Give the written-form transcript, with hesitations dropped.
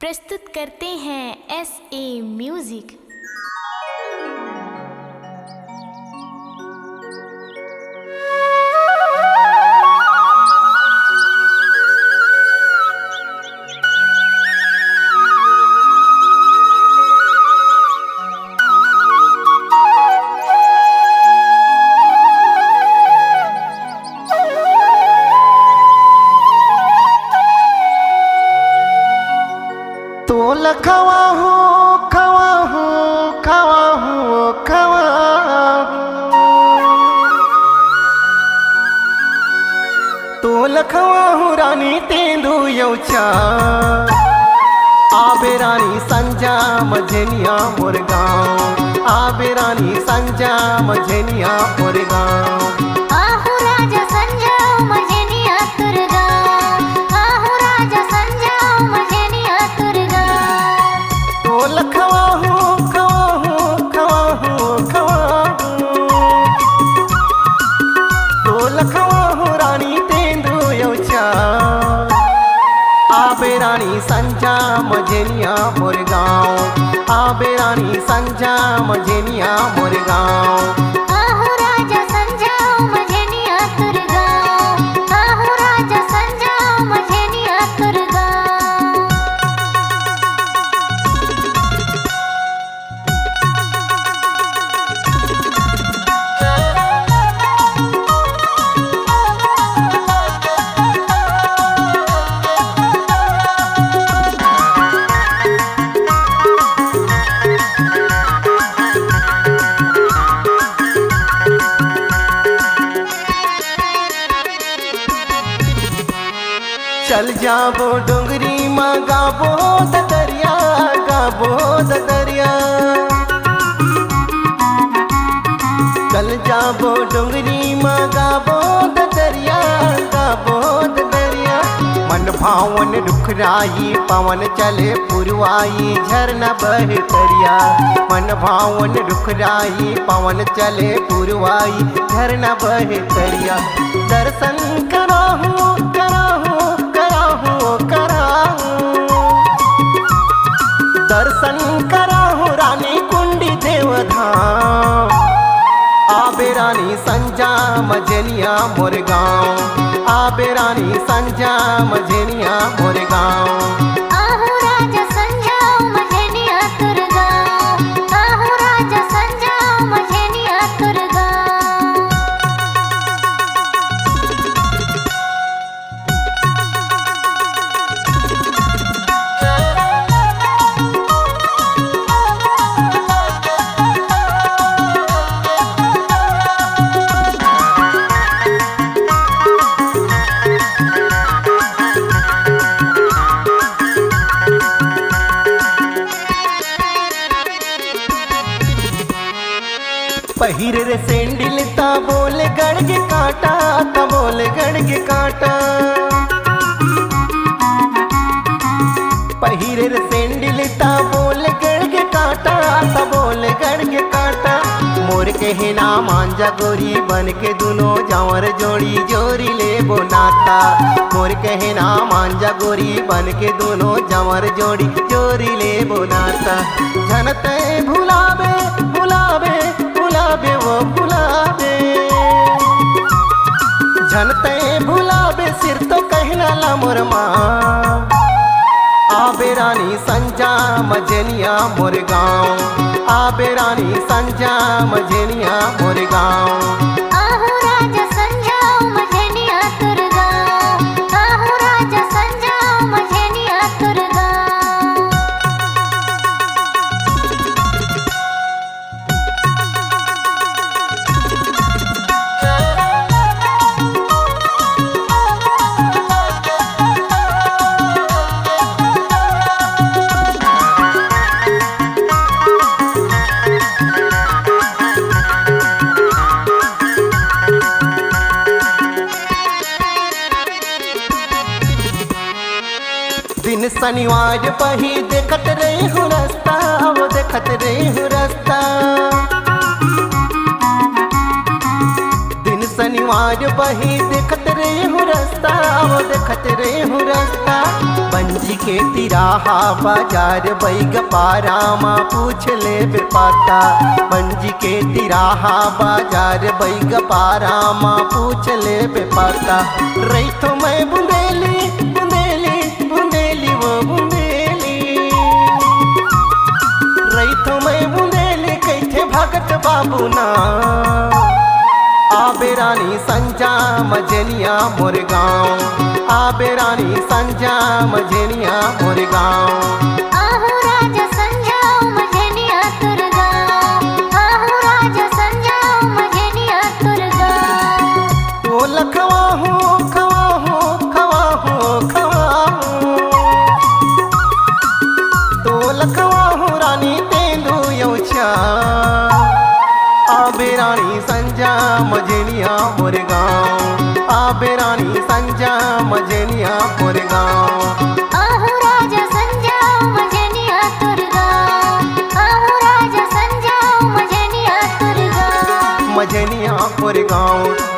प्रस्तुत करते हैं SA म्यूजिक। तोल खवा हो खवा हो खवा हो खवा तोल खवा हो रानी तेंदू येवच्या आबे रानी संजा मझेनिया मोरगाव आबे रानी संजा मझेनिया मोरगाव आहू राजा संजाव मझेनिया तुरगाव आहू राजा संजाव मझेनिया तुरगाव तोल खवा हो खवा हो खवा हो खवा तोल खवा हो रानी तेंदू येवच्या आबे रानी संजा मझेनिया मोरगाव आबे रानी संजा मझेनिया मोरगाव आहू राजा संजाव मझेनिया तुरगाव आहू राजा संजाव मझेनिया तुरगाव चल जाबो डोंगरी माँ गाबो दरिया गाबो दरिया चल जाबो डोंगरी माँ गाबो दरिया गाबो दरिया मन भावन रुखराई पवन चले पुरवाई झरना बह तरिया मन भावन रुखराई पवन चले पुरवाई झरना बह तरिया दर्शन कराहू कराहू दर्शन कराहू रानी कुंडी देवधाम आबे रानी संजा मझेनिया मोरगाव आबे रानी संजा मझेनिया मोरगाव आहू राजा संजाव मझेनिया तुरगाव आहू राजा संजाव मझेनिया तुरगाव पहिर रे सेंडिल ता बोल गड़गे काटा ता बोल गड़गे काटा पहिर रे सेंडिल ता बोल गड़गे काटा ता बोल गड़गे काटा मोर के हिना मांजा गोरी बन के दुनो जावर जोड़ी जोरी ले बोनाता मोर के हिना मांजा गोरी बन के दोनों जावर जोड़ी जोरी ले बोनाता झनते भुलावे भुलावे भुलावे वो भुलावे झनते भुलावे सिर तो कहना ला मोर माँ आबे रानी संजा मझेनिया मोरगाव आबे रानी संजा मझेनिया मोरगाव आहू राजा संजाव मझेनिया तुरगाव आहू राजा संजाव मझेनिया तुरगाव दिन शनिवार बही देखत रही हूँ रास्ता वो देखत रही हूँ रास्ता दिन शनिवार बही देखत रे रही हूँ रास्ता, वो देखत रही हूँ रास्ता। बंजी के तिराहा बाजार बैग पारा माँ पूछ ले बेपाता। बंजी के तिराहा बाजार बैग पारा माँ पूछ ले बेपाता। रही तो मैं बुंदेली बुंदेली बुंदेली वो बुंदेली, रही तो मैं बुंदेली कैथे भगत बाबू ना। आबे रानी संजा मझेनिया मोर गाँव, आबे रानी संजा मझेनिया मोर गाँव। आहू राजा संजाओ मझेनिया तुर गाँव, आहू राजा संजाओ मझेनिया तुर गाँव। ओ लखवा हूँ खवा हूँ खवा हूँ खवा हूँ, तो लखवा हूँ रानी तेंदू यौछा। आबे रानी संजा मझेनिया मोर गाँव, आबे रानी संजा मझेनिया मोर गाँव। आहू राजा संजाओ मझेनिया तुर गाँव, आहू राजा संजाओ मझेनिया तुर गाँव। मझेनिया मोर गाँव।